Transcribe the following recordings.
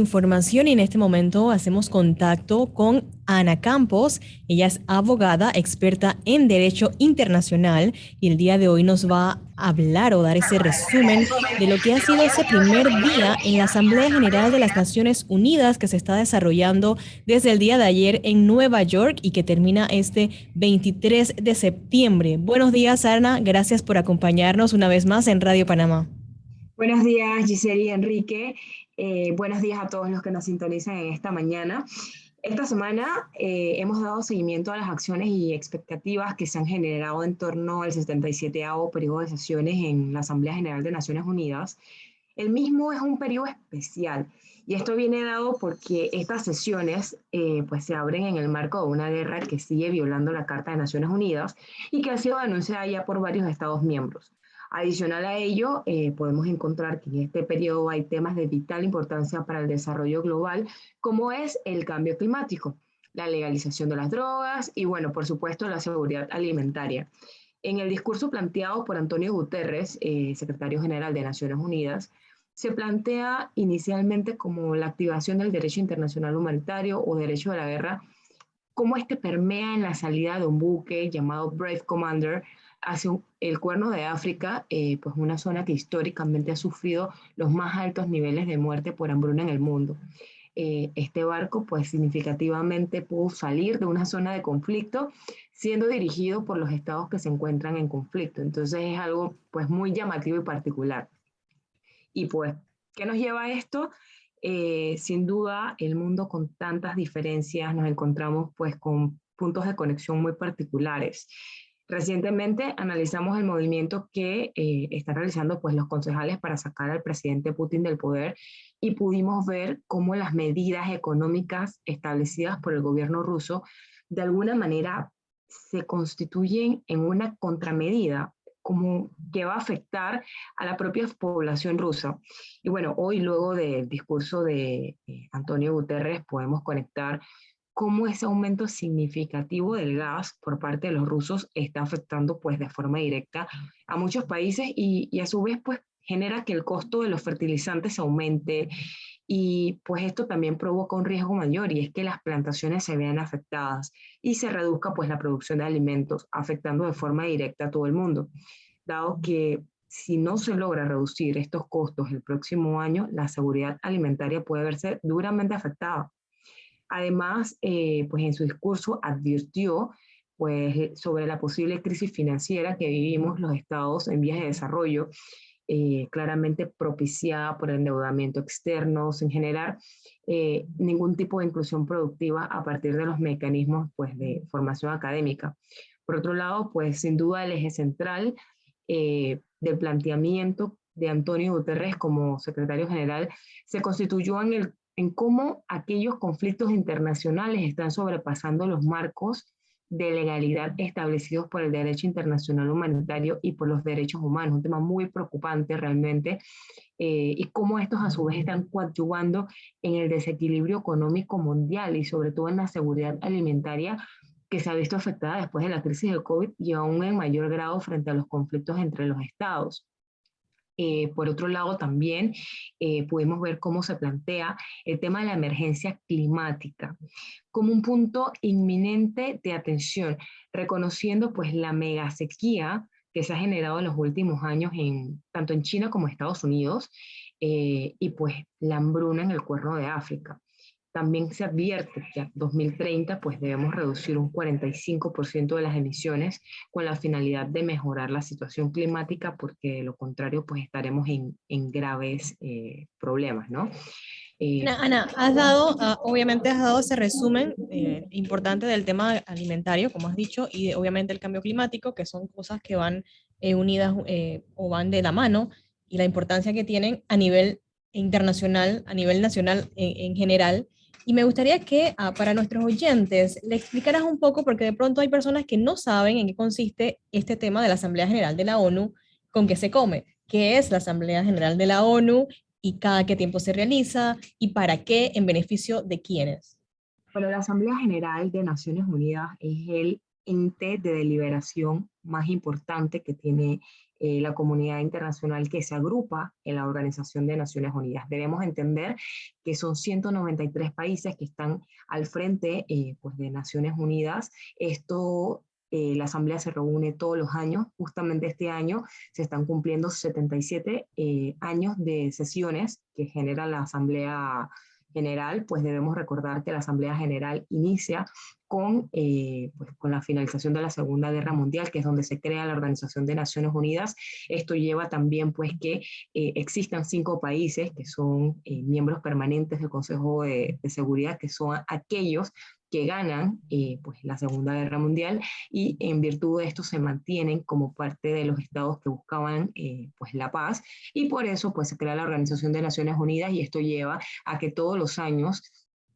Información y en este momento hacemos contacto con Ana Campos. Ella es abogada, experta en Derecho Internacional y el día de hoy nos va a hablar o dar ese resumen de lo que ha sido ese primer día en la Asamblea General de las Naciones Unidas que se está desarrollando desde el día de ayer en Nueva York y que termina este 23 de septiembre. Buenos días, Ana. Gracias por acompañarnos una vez más en Radio Panamá. Buenos días, Giselle y Enrique. Buenos días a todos los que nos sintonizan en esta mañana. Esta semana hemos dado seguimiento a las acciones y expectativas que se han generado en torno al 77º periodo de sesiones en la Asamblea General de Naciones Unidas. El mismo es un periodo especial y esto viene dado porque estas sesiones pues se abren en el marco de una guerra que sigue violando la Carta de Naciones Unidas y que ha sido denunciada ya por varios Estados miembros. Adicional a ello, podemos encontrar que en este periodo hay temas de vital importancia para el desarrollo global, como es el cambio climático, la legalización de las drogas y, bueno, por supuesto, la seguridad alimentaria. En el discurso planteado por Antonio Guterres, secretario general de Naciones Unidas, se plantea inicialmente como la activación del derecho internacional humanitario o derecho de la guerra, cómo este permea en la salida de un buque llamado Brave Commander hacia el Cuerno de África, pues una zona que históricamente ha sufrido los más altos niveles de muerte por hambruna en el mundo. Este barco pues significativamente pudo salir de una zona de conflicto siendo dirigido por los estados que se encuentran en conflicto. Entonces es algo pues muy llamativo y particular. Y pues, ¿qué nos lleva a esto? Sin duda, el mundo con tantas diferencias nos encontramos pues con puntos de conexión muy particulares. Recientemente analizamos el movimiento que están realizando pues, los concejales para sacar al presidente Putin del poder y pudimos ver cómo las medidas económicas establecidas por el gobierno ruso de alguna manera se constituyen en una contramedida como que va a afectar a la propia población rusa. Y bueno, hoy luego del discurso de Antonio Guterres podemos conectar cómo ese aumento significativo del gas por parte de los rusos está afectando pues de forma directa a muchos países y a su vez pues genera que el costo de los fertilizantes aumente y pues esto también provoca un riesgo mayor y es que las plantaciones se vean afectadas y se reduzca pues la producción de alimentos afectando de forma directa a todo el mundo, dado que si no se logra reducir estos costos el próximo año, la seguridad alimentaria puede verse duramente afectada. Además, pues en su discurso advirtió pues, sobre la posible crisis financiera que vivimos los estados en vías de desarrollo, claramente propiciada por el endeudamiento externo, sin generar ningún tipo de inclusión productiva a partir de los mecanismos pues, de formación académica. Por otro lado, pues sin duda el eje central del planteamiento de Antonio Guterres como secretario general se constituyó en cómo aquellos conflictos internacionales están sobrepasando los marcos de legalidad establecidos por el derecho internacional humanitario y por los derechos humanos, un tema muy preocupante realmente, y cómo estos a su vez están coadyuvando en el desequilibrio económico mundial y sobre todo en la seguridad alimentaria que se ha visto afectada después de la crisis del COVID y aún en mayor grado frente a los conflictos entre los estados. Por otro lado, también pudimos ver cómo se plantea el tema de la emergencia climática como un punto inminente de atención, reconociendo pues la mega sequía que se ha generado en los últimos años tanto en China como en Estados Unidos y pues la hambruna en el Cuerno de África. También se advierte que a 2030 pues debemos reducir un 45% de las emisiones con la finalidad de mejorar la situación climática porque de lo contrario pues estaremos en graves problemas, ¿no? Ana, has dado, obviamente has dado ese resumen importante del tema alimentario, como has dicho, y obviamente el cambio climático, que son cosas que van unidas o van de la mano, y la importancia que tienen a nivel internacional, a nivel nacional en general. Y me gustaría que para nuestros oyentes le explicaras un poco, porque de pronto hay personas que no saben en qué consiste este tema de la Asamblea General de la ONU, con qué se come, qué es la Asamblea General de la ONU y cada qué tiempo se realiza y para qué, en beneficio de quiénes. Bueno, la Asamblea General de Naciones Unidas es el ente de deliberación más importante que tiene la comunidad internacional que se agrupa en la Organización de Naciones Unidas. Debemos entender que son 193 países que están al frente pues de Naciones Unidas. La Asamblea se reúne todos los años. Justamente este año se están cumpliendo 77 años de sesiones que genera la Asamblea General. Pues debemos recordar que la Asamblea General inicia pues con la finalización de la Segunda Guerra Mundial, que es donde se crea la Organización de Naciones Unidas. Esto lleva también pues que existan 5 países que son miembros permanentes del Consejo de Seguridad, que son aquellos que ganan pues la Segunda Guerra Mundial, y en virtud de esto se mantienen como parte de los estados que buscaban pues la paz, y por eso pues se crea la Organización de Naciones Unidas, y esto lleva a que todos los años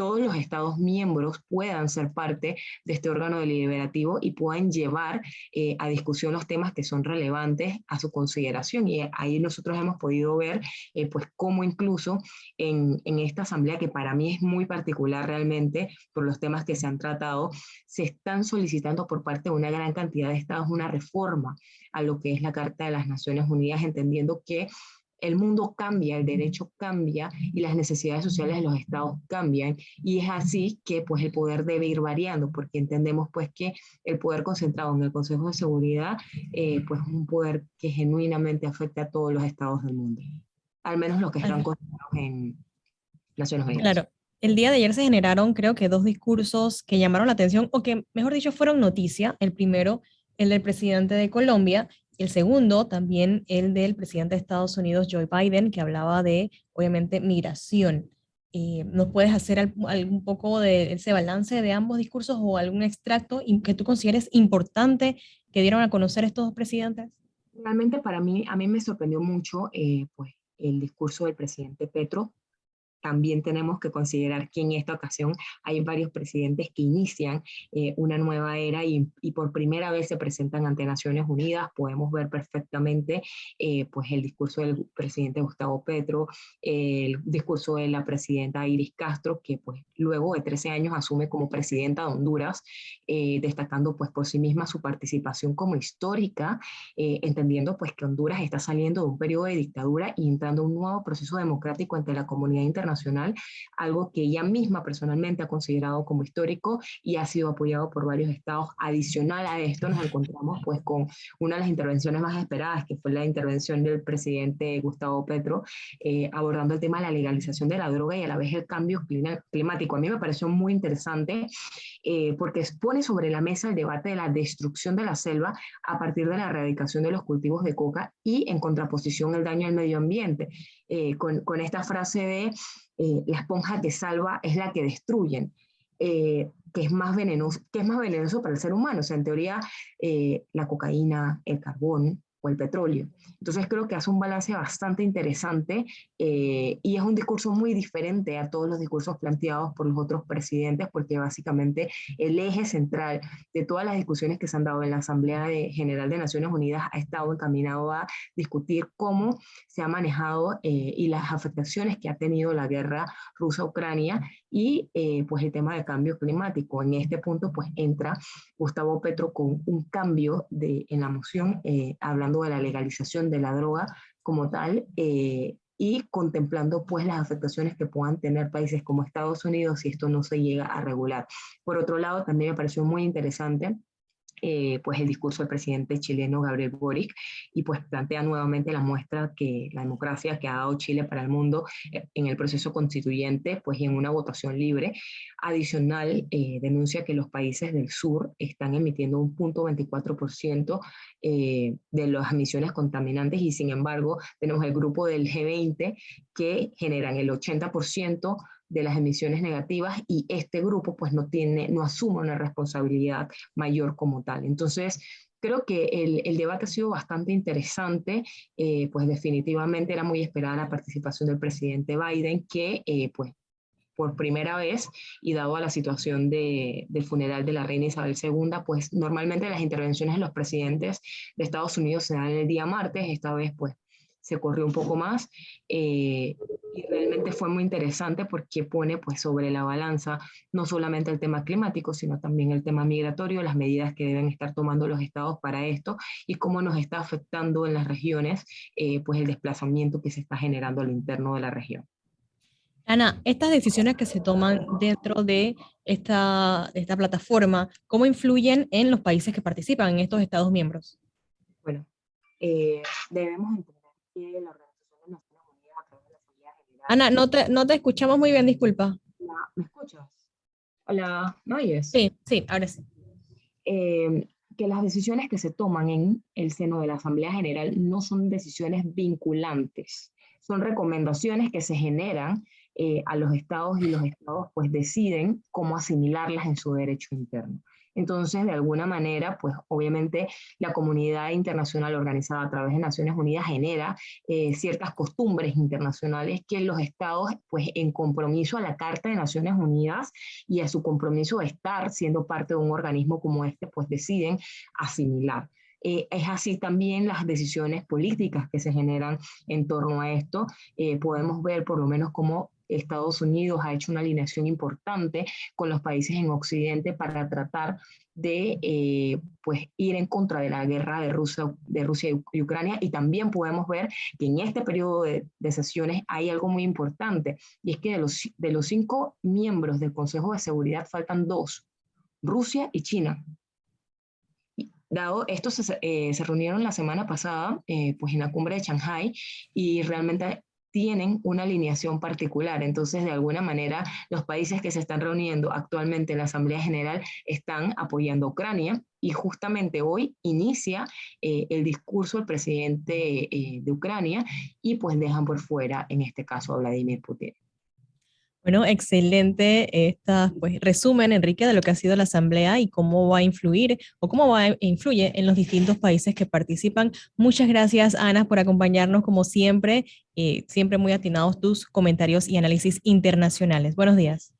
todos los estados miembros puedan ser parte de este órgano deliberativo y puedan llevar a discusión los temas que son relevantes a su consideración. Y ahí nosotros hemos podido ver pues cómo incluso en esta asamblea, que para mí es muy particular realmente por los temas que se han tratado, se están solicitando por parte de una gran cantidad de estados una reforma a lo que es la Carta de las Naciones Unidas, entendiendo que el mundo cambia, el derecho cambia y las necesidades sociales de los estados cambian, y es así que pues el poder debe ir variando, porque entendemos pues que el poder concentrado en el Consejo de Seguridad pues es un poder que genuinamente afecta a todos los estados del mundo, al menos los que están concentrados en Naciones Unidas. Claro, el día de ayer se generaron creo que 2 discursos que llamaron la atención, o que mejor dicho fueron noticia. El primero, el del presidente de Colombia, y el segundo también el del presidente de Estados Unidos, Joe Biden, que hablaba de, obviamente, migración. ¿Nos puedes hacer un poco de ese balance de ambos discursos o algún extracto que tú consideres importante que dieron a conocer estos 2 presidentes? Realmente a mí me sorprendió mucho pues, el discurso del presidente Petro. También tenemos que considerar que en esta ocasión hay varios presidentes que inician una nueva era, y por primera vez se presentan ante Naciones Unidas. Podemos ver perfectamente pues el discurso del presidente Gustavo Petro, el discurso de la presidenta Iris Castro, que pues luego de 13 años asume como presidenta de Honduras, destacando pues por sí misma su participación como histórica, entendiendo pues que Honduras está saliendo de un periodo de dictadura y entrando a un nuevo proceso democrático ante la comunidad internacional, algo que ella misma personalmente ha considerado como histórico y ha sido apoyado por varios estados. Adicional a esto nos encontramos pues con una de las intervenciones más esperadas, que fue la intervención del presidente Gustavo Petro, abordando el tema de la legalización de la droga y a la vez el cambio climático. A mí me pareció muy interesante porque pone sobre la mesa el debate de la destrucción de la selva a partir de la erradicación de los cultivos de coca, y en contraposición el daño al medio ambiente, con esta frase de la esponja que salva es la que destruyen, que es más venenoso para el ser humano. O sea, en teoría, la cocaína, el carbón o el petróleo. Entonces creo que hace un balance bastante interesante, y es un discurso muy diferente a todos los discursos planteados por los otros presidentes, porque básicamente el eje central de todas las discusiones que se han dado en la Asamblea General de Naciones Unidas ha estado encaminado a discutir cómo se ha manejado y las afectaciones que ha tenido la guerra rusa-Ucrania, y pues el tema del cambio climático. En este punto pues entra Gustavo Petro con un cambio en la moción, hablando de la legalización de la droga como tal, y contemplando pues las afectaciones que puedan tener países como Estados Unidos si esto no se llega a regular. Por otro lado, también me pareció muy interesante pues el discurso del presidente chileno Gabriel Boric, y pues plantea nuevamente la muestra que la democracia que ha dado Chile para el mundo en el proceso constituyente, pues y en una votación libre. Adicional, denuncia que los países del sur están emitiendo un 0.24% de las emisiones contaminantes, y sin embargo tenemos el grupo del G20 que generan el 80% de las emisiones negativas, y este grupo pues no asume una responsabilidad mayor como tal. Entonces, creo que el debate ha sido bastante interesante, pues definitivamente era muy esperada la participación del presidente Biden, que pues por primera vez, y dado a la situación del funeral de la reina Isabel II, pues normalmente las intervenciones de los presidentes de Estados Unidos se dan el día martes. Esta vez pues se corrió un poco más, y realmente fue muy interesante porque pone pues sobre la balanza no solamente el tema climático, sino también el tema migratorio, las medidas que deben estar tomando los estados para esto y cómo nos está afectando en las regiones pues el desplazamiento que se está generando a lo interno de la región. Ana, estas decisiones que se toman dentro de esta plataforma, ¿cómo influyen en los países que participan en estos Estados miembros? Bueno, debemos entender que la Organización de Naciones Unidas a través de la Asamblea General... Ana, no te escuchamos muy bien, disculpa. ¿Me escuchas? Hola, ¿me oyes? Sí, sí, ahora sí. Que las decisiones que se toman en el seno de la Asamblea General no son decisiones vinculantes, son recomendaciones que se generan a los estados y los estados pues deciden cómo asimilarlas en su derecho interno. Entonces, de alguna manera, pues obviamente la comunidad internacional organizada a través de Naciones Unidas genera ciertas costumbres internacionales que los estados, pues en compromiso a la Carta de Naciones Unidas y a su compromiso de estar siendo parte de un organismo como este, pues deciden asimilar. Es así también las decisiones políticas que se generan en torno a esto. Podemos ver por lo menos cómo Estados Unidos ha hecho una alineación importante con los países en Occidente para tratar de pues ir en contra de la guerra de Rusia y Ucrania, y también podemos ver que en este periodo de sesiones hay algo muy importante, y es que de los 5 miembros del Consejo de Seguridad faltan 2, Rusia y China. Dado esto, se reunieron la semana pasada pues en la cumbre de Shanghái y realmente tienen una alineación particular. Entonces, de alguna manera, los países que se están reuniendo actualmente en la Asamblea General están apoyando a Ucrania, y justamente hoy inicia el discurso del presidente de Ucrania, y pues dejan por fuera, en este caso, a Vladimir Putin. Bueno, excelente pues, resumen, Enrique, de lo que ha sido la Asamblea y cómo va a influir o cómo influye en los distintos países que participan. Muchas gracias, Ana, por acompañarnos como siempre, siempre muy atinados tus comentarios y análisis internacionales. Buenos días.